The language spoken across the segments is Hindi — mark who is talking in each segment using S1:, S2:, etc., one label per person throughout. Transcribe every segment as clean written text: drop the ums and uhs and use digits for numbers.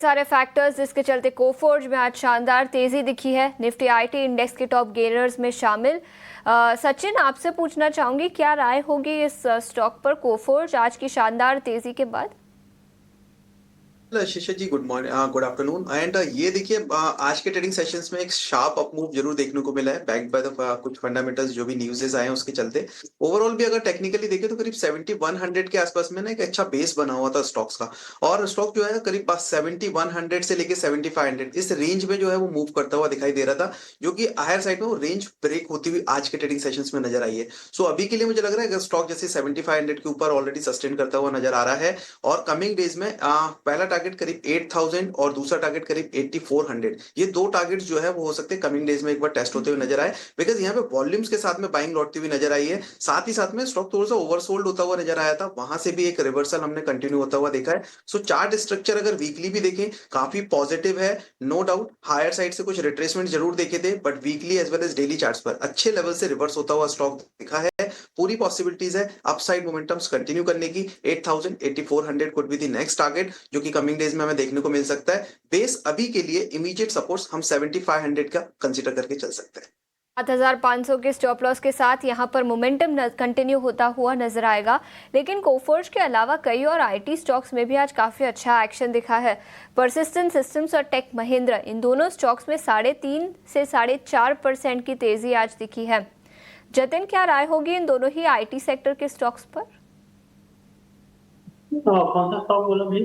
S1: सारे फैक्टर्स जिसके चलते कोफोर्ज में आज शानदार तेजी दिखी है। निफ्टी आईटी इंडेक्स के टॉप गेनर्स में शामिल। सचिन, आपसे पूछना चाहूंगी, क्या राय होगी इस स्टॉक पर कोफोर्ज आज की शानदार तेजी के बाद?
S2: Shisha ji, good morning, good afternoon. And ये देखिए, आज के ट्रेडिंग सेशंस में एक शार्प अप मूव जरूर देखने को मिला है, बैक्ड बाय द कुछ फंडामेंटल्स जो भी न्यूज़ेस आए हैं उसके चलते। ओवरऑल भी अगर टेक्निकली देखें तो करीब 7100 के आसपास में ना एक अच्छा बेस बना हुआ था स्टॉक्स का। और स्टॉक जो है करीब 7100 से लेके 7500 इस रेंज में जो है वो मूव करता हुआ दिखाई दे रहा था, जो कि हायर साइड में वो रेंज ब्रेक होती हुई आज के ट्रेडिंग सेशंस में नजर आई है। सो अभी के लिए मुझे लग रहा है कि स्टॉक जैसे 7500 के ऊपर ऑलरेडी सस्टेन करता हुआ नजर आ रहा है। और कमिंग डेज में पहला टारगेट करीब 8000 और दूसरा टारगेट करीब 8400, ये दो टारगेट्स जो है वो हो सकते हैं कमिंग डेज में एक बार टेस्ट होते हुए नजर आए, बिकॉज यहाँ पे वॉल्यूम्स के साथ में बाइंग लौटती हुई नजर आई है। साथ ही साथ में स्टॉक थोड़ा सा ओवरसोल्ड होता हुआ नजर आया था, वहां से भी एक रिवर्सल हमने कंटिन्यू होता हुआ देखा है। सो चार्ट स्ट्रक्चर अगर वीकली भी देखें काफी पॉजिटिव है, नो डाउट। हायर साइड से कुछ रिट्रेसमेंट जरूर देखे थे, but weekly as well as daily charts पर अच्छे लेवल से रिवर्स होता हुआ स्टॉक दिखा है। पूरी पॉसिबिलिटीज है अपसाइड मोमेंटम्स कंटिन्यू करने की। 8000 8400 could be the next target जो कि कमिंग डेज में हमें देखने को मिल सकता है। बेस अभी के लिए इमीडिएट सपोर्ट्स हम 7500 का कंसीडर करके चल सकते हैं।
S1: 7500 के स्टॉप लॉस के साथ यहां पर मोमेंटम कंटिन्यू होता हुआ नजर आएगा। लेकिन कोफोर्ज के अलावा कई और आईटी स्टॉक्स में भी आज काफी अच्छा एक्शन दिखा है। परसिस्टेंट सिस्टम्स और टेक महिंद्रा, इन दोनों स्टॉक्स में 3.5 से 4.5% की तेजी आज दिखी है। जतिन, क्या राय होगी इन दोनों ही आईटी सेक्टर के स्टॉक्स पर?
S3: कौन सा स्टॉक बोला भाई?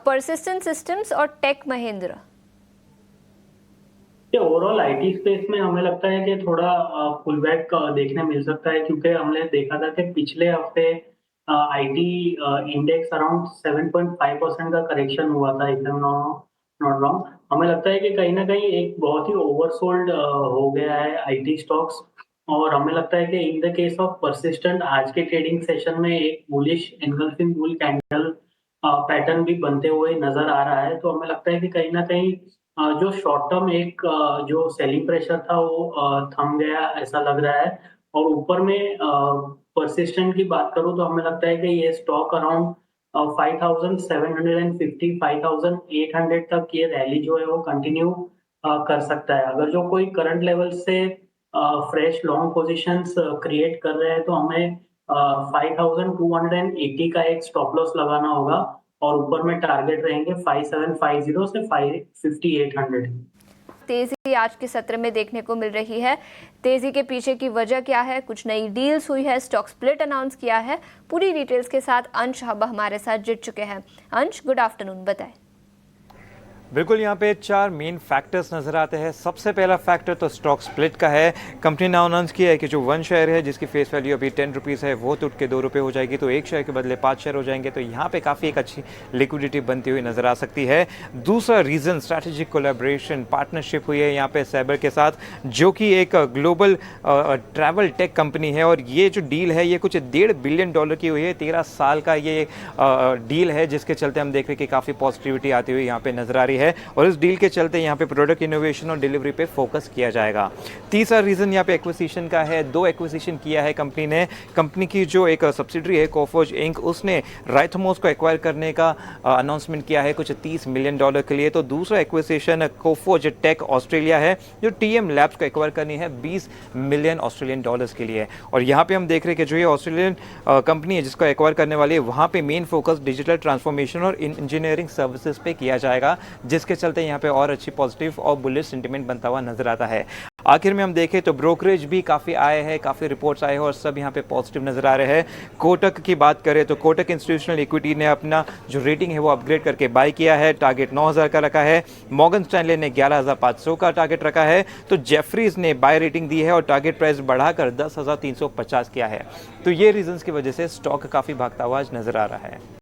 S1: परसिस्टेंट सिस्टम्स और tech Mahindra.
S3: Overall IT space में हमें लगता है कि थोड़ा पुल बैक देखने मिल सकता है, क्योंकि हमने देखा था कि पिछले हफ्ते आईटी इंडेक्स अराउंड 7.5% का करेक्शन हुआ था, if I am not wrong. हमें लगता है कि कहीं ना कहीं एक बहुत ही ओवरसोल्ड हो गया है आईटी स्टॉक्स। और हमें लगता है कि in the case of persistent आज के ट्रेडिंग सेशन में एक bullish engulfing bull candle pattern भी बनते हुए नजर आ रहा है। तो हमें लगता है कि कहीं ना कहीं जो शॉर्ट टर्म एक जो सेलिंग प्रेशर था वो थम गया ऐसा लग रहा है। और ऊपर में परसिस्टेंट की बात करूं तो हमें लगता है कि ये स्टॉक अराउंड 5750 5800 तक ये रैली जो है वो कंटिन्यू कर सकता है। अगर जो कोई करंट लेवल से फ्रेश लॉन्ग पोजीशंस क्रिएट कर रहे हैं तो हमें 5280 का एक स्टॉप लॉस लगाना होगा। और ऊपर में टारगेट रहेंगे 5750 से 5800।
S1: तेजी आज के सत्र में देखने को मिल रही है। तेजी के पीछे की वजह क्या है? कुछ नई डील्स हुई है, स्टॉक स्प्लिट अनाउंस किया है। पूरी डिटेल्स के साथ अंश हब हमारे साथ जुड़ चुके हैं। अंश, गुड आफ्टरनून, बताएं।
S4: बिल्कुल, यहाँ पे 4 मेन फैक्टर्स नजर आते हैं। सबसे पहला फैक्टर तो स्टॉक स्प्लिट का है। कंपनी ने अनाउंस किया है कि जो 1 शेयर है जिसकी फेस वैल्यू अभी 10 रुपीज़ है वो टूट के 2 रुपये हो जाएगी, तो 1 शेयर के बदले 5 शेयर हो जाएंगे। तो यहाँ पे काफ़ी एक अच्छी लिक्विडिटी बनती हुई नजर आ सकती है। दूसरा रीज़न, स्ट्रैटेजिक कोलैबोरेशन पार्टनरशिप हुई है यहाँ पे सैबर के साथ, जो कि एक ग्लोबल ट्रैवल टेक कंपनी है। और ये जो डील है ये कुछ $1.5 बिलियन की हुई है। 13 साल का ये डील है, जिसके चलते हम देख रहे हैं कि काफ़ी पॉजिटिविटी आती हुई यहाँ पे नजर आ रही है। और इस डील के चलते यहाँ पे प्रोडक्ट इनोवेशन और डिलीवरी पे फोकस किया जाएगा। तीसरा रीजन यहाँ पे एक्विजिशन का है। 2 एक्विजिशन किया है कंपनी ने। कंपनी की जो एक सब्सिडरी है कोफोर्ज इंक, उसने राइथमोस को एक्वायर करने का अनाउंसमेंट किया है कुछ $30 मिलियन के लिए। तो दूसरा एक्विजिशन कोफोर्ज टेक ऑस्ट्रेलिया है, जो टीएम लैब्स को एक्वायर करनी है $20 मिलियन के लिए। और यहाँ पे हम देख रहे हैं कि जो ये ऑस्ट्रेलियन कंपनी है जिसको एक्वायर करने वाली है, वहाँ पे मेन फोकस डिजिटल ट्रांसफॉर्मेशन और इंजीनियरिंग सर्विसेज पे किया जाएगा, जिसके चलते यहाँ पे और अच्छी पॉजिटिव और बुलिश सेंटिमेंट बनता हुआ नजर आता है। आखिर में हम देखें तो ब्रोकरेज भी काफ़ी आए हैं, काफ़ी रिपोर्ट्स आए हैं और सब यहाँ पे पॉजिटिव नजर आ रहे हैं। कोटक की बात करें तो कोटक इंस्टीट्यूशनल इक्विटी ने अपना जो रेटिंग है वो अपग्रेड करके बाय किया है। टारगेट 9000 का रखा है। मॉर्गन स्टैनले ने 11500 का टारगेट रखा है। तो जेफरीज ने बाय रेटिंग दी है और टारगेट प्राइस बढ़ाकर 10,350 किया है। तो ये रीजंस की वजह से स्टॉक काफ़ी भागता हुआ आज नजर आ रहा है।